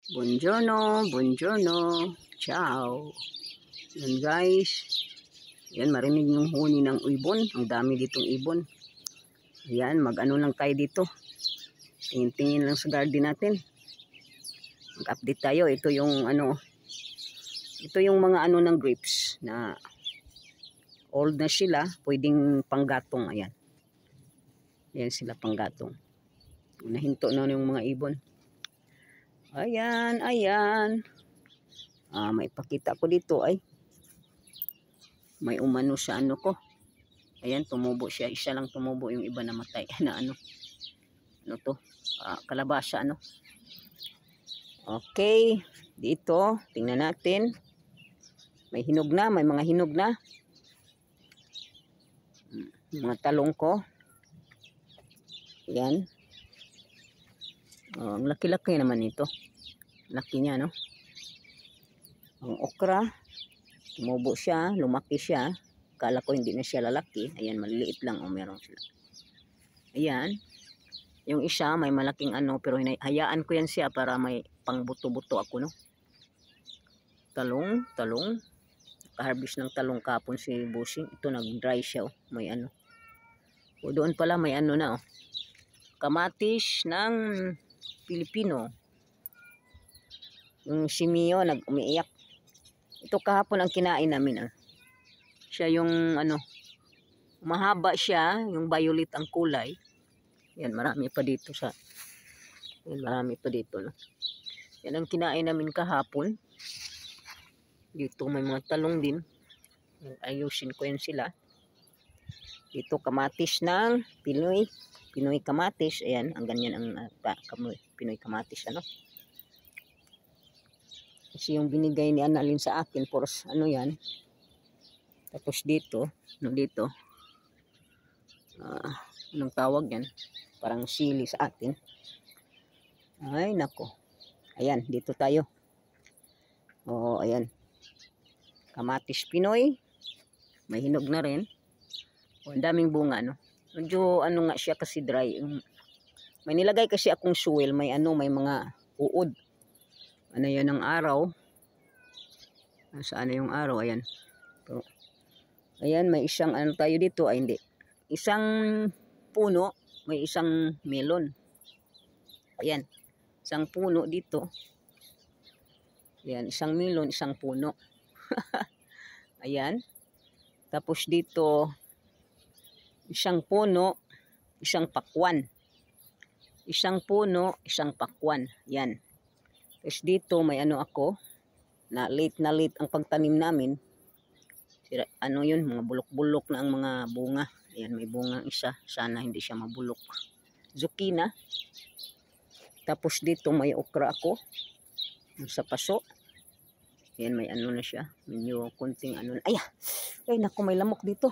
Buongiorno, buongiorno. Ciao. Yan guys. Yan, marinig yung huni ng ibon. Ang dami ditong ibon. Yan, mag-ano lang tayo dito. Tingin-tingin lang sa garden natin. Mag-update tayo. Ito yung ano. Ito yung mga ano ng grapes na old na sila. Pwedeng panggatong. Ayan. Yan sila panggatong. Nahinto na yung mga ibon. Ayan, ayan. May pakita ko dito ay. May umano sa ano ko. Ayan, tumubo siya. Isa lang tumubo, yung iba namatay. Na ano. Ano to? Kalabasa ano. Okay. Dito, tingnan natin. May hinog na, may mga hinog na. Mga talong ko. Ayan. Ang laki-laki naman ito. Laki niya, no? Ang okra, tumubo siya, lumaki siya. Kala ko hindi na siya lalaki. Ayan, maliliit lang. Meron sila. Ayan. Yung isa, may malaking ano, pero hayaan ko yan siya para may pangbuto-buto ako, no? Talong. Harvest ng talong kapon si Busing. Ito, nag-dry siya, oh. May ano. O, doon pala, may ano na, oh. Kamatis ng Pilipino. Yung si Mio nag-umiiyak. Ito kahapon ang kinain namin. Siya yung ano, mahaba siya, yung violet ang kulay. Yan, marami pa dito sa. Yan, marami pa dito, no. Yan ang kinain namin kahapon. Dito may mga talong din. Ayusin ko yan sila. Dito kamatis ng Pinoy kamatis. Ayan, ang ganyan ang Pinoy kamatis, ano. Kasi yung binigay ni Annalyn sa akin, for ano yan. Tapos dito, anong tawag yan? Parang sili sa atin. Ay, nako. Ayan, dito tayo. Oo, ayan. Kamatis Pinoy. May hinog na rin. Ang daming bunga, no. Medyo ano nga siya kasi dry. May nilagay kasi akong soil, may ano, may mga uod. Ano yan ang araw? Saan na yung araw? Ayan. So, ayan, may isang ano tayo dito. Ay, hindi. Isang puno, may isang melon. Ayan. Isang puno dito. Ayan, isang melon, isang puno. Ayan. Tapos dito, isang puno, isang pakwan. Isang puno, isang pakwan. Yan. Tapos dito may ano ako, na late ang pagtanim namin. Ano yun, mga bulok-bulok na ang mga bunga. Ayan, may bunga isa. Sana hindi siya mabulok. Zucchina. Tapos dito may okra ako. Sa paso. Ayan, may ano na siya. Medyo kunting ano. Ay, naku, may lamok dito.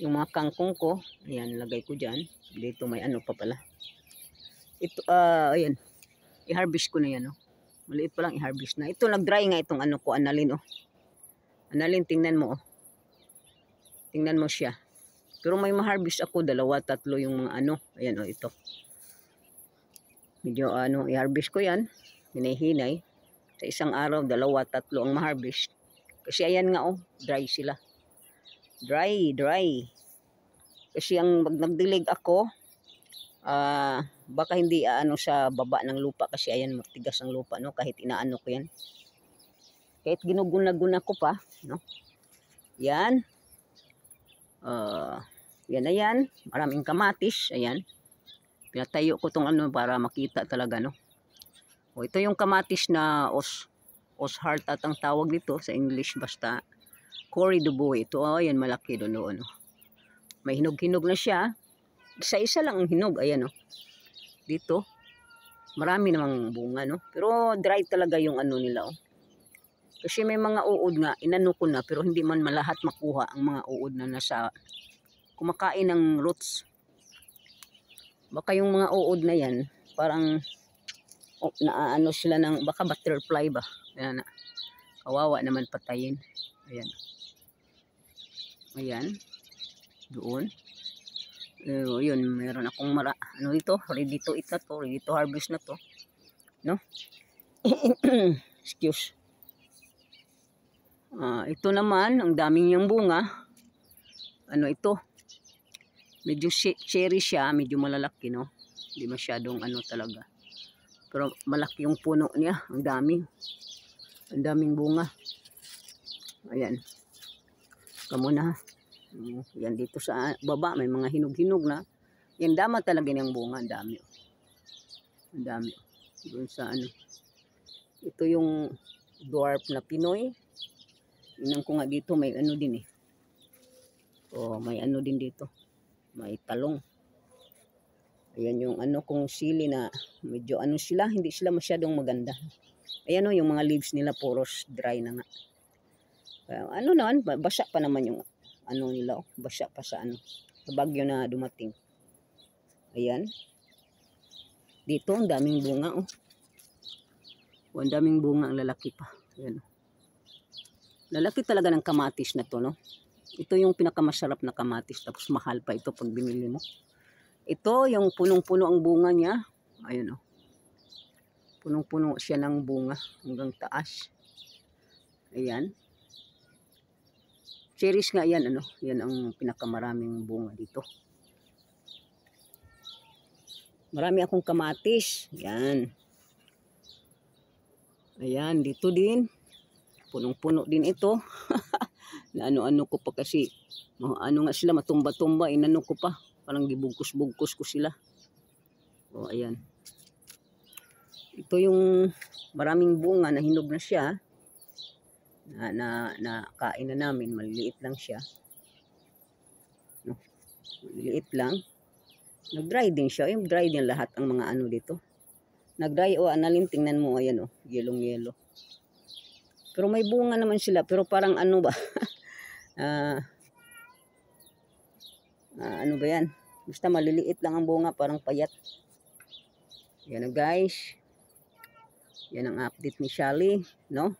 Yung mga kangkong ko, ayan, lagay ko dyan. Dito may ano pa pala. Ito, ayan. I-harvest ko na yan, oh. Maliit pa lang i-harvest na. Ito, nag-dry nga itong ano ko, Annalyn, oh. Annalyn, tingnan mo, oh. Tingnan mo siya. Pero may ma-harvest ako, 2, 3 yung mga ano. Ayan, oh, ito. Medyo, ano, i-harvest ko yan. Hinahinay. Sa isang araw, 2, 3 ang ma-harvest. Kasi ayan nga, oh, dry sila. Dry. Kasi ang nagdilig ako, baka hindi ano sa baba ng lupa kasi ayan matigas ang lupa, no, kahit inaano ko yan. Kahit ginuguna-guna ko pa, no. Yan. Yan na yan. Maraming kamatis, ayan. Pinatayo ko tong ano para makita talaga, no. O, ito yung kamatis na Osheart at ang tawag dito sa English, basta Cory Dubois. Ito, ayan, malaki doon, no. May hinog-hinog na siya. Isa-isa lang ang hinog. Ayan, oh. Dito. Marami namang bunga, no. Pero dry talaga yung ano nila, oh. Kasi may mga uod nga. Inano ko na. Pero hindi man malahat makuha ang mga uod na nasa kumakain ng roots. Baka yung mga uod na yan, parang naano sila ng, baka butterfly ba. Ayan, kawawa naman patayin. Ayan. Ayan. Doon. Yun, meron akong ano dito, ready to eat na to, ready to harvest na to. no? Excuse. Ito naman, ang daming niyang bunga. Ano ito? Medyo cherry siya, medyo malalaki, no? Hindi masyadong ano talaga. Pero malaki yung puno niya, ang dami. Ang daming bunga. Ayan. Kamu na. Yan dito sa baba, may mga hinog-hinog na. Yan dama talaga niyang bunga, ang dami. Ang dami. Doon sa ano. Ito yung dwarf na Pinoy. Tingnan ko nga dito, may ano din eh. Oh, may ano din dito. May talong. Ayan yung ano kung sili na medyo ano sila, hindi sila masyadong maganda. Ayan o, yung mga leaves nila puros dry na nga. Ano naman, basa pa naman yung ano nila, oh, basa pa sa ano, sa bagyo na dumating. Ayan. Dito, ang daming bunga, oh. Ang daming bunga, ang lalaki pa. Ayan. Lalaki talaga ng kamatis na to, no? Ito yung pinakamasarap na kamatis, tapos mahal pa ito pag binili mo. Ito, yung punong-puno ang bunga niya. Ayan, oh. Punong-puno siya ng bunga hanggang taas. Ayan. Cherries nga yan, ano? Yan ang pinakamaraming bunga dito. Marami akong kamatis. Yan. Ayan, dito din. Punong-puno din ito. Na ano-ano ko pa kasi. Ano nga sila, matumba-tumba. Inano ko pa. Parang gibugkos-bugkos ko sila. O, ayan. Ito yung maraming bunga na hinog na siya. Na kain na namin. Maliliit lang siya. No? Maliliit lang. Nag-dry din siya. Yung dry din lahat ang mga ano dito. Nag-dry o analin, tingnan mo. Ayan o, yellow-yellow. Pero may bunga naman sila. Pero parang ano ba? Ano ba yan? Basta maliliit lang ang bunga. Parang payat. Yan na guys. Yan ang update ni Shelly. No?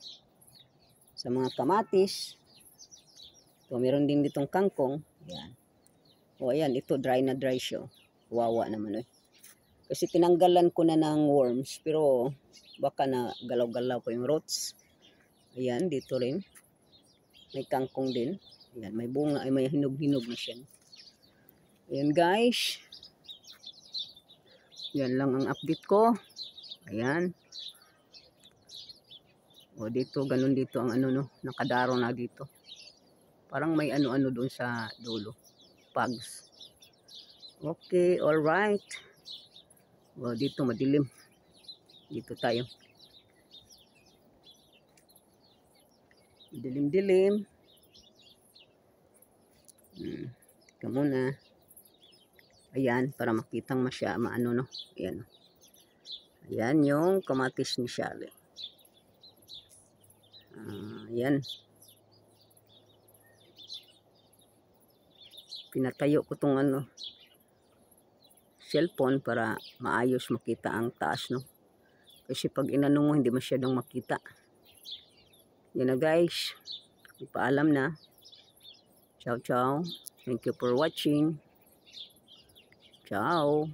Sa mga kamatis. So, meron din ditong kangkong. Yan. O ayan, ito dry na dry siya. Wawa naman eh. Kasi tinanggalan ko na ng worms. Pero baka na galaw-galaw ko yung roots. Ayan, dito rin. May kangkong din. Ayan, may bunga, ay may hinog-hinog na siya. Ayan guys. Yan lang ang update ko. Ayan. O dito, ganun dito ang ano no. Nakadaro na dito. Parang may ano-ano doon sa dulo. Pugs. Okay, alright. O dito madilim. Dito tayo. Dilim-dilim. Tika muna. Ayan, para makitang maano no. Ayan. Ayan yung kamatis ni Shelly. Ayan. Pinatayo ko tong ano, cellphone para maayos makita ang taas no. Kasi pag inano mo hindi masyadong makita. Yan na guys. Ipaalam na. Ciao ciao. Thank you for watching. Ciao.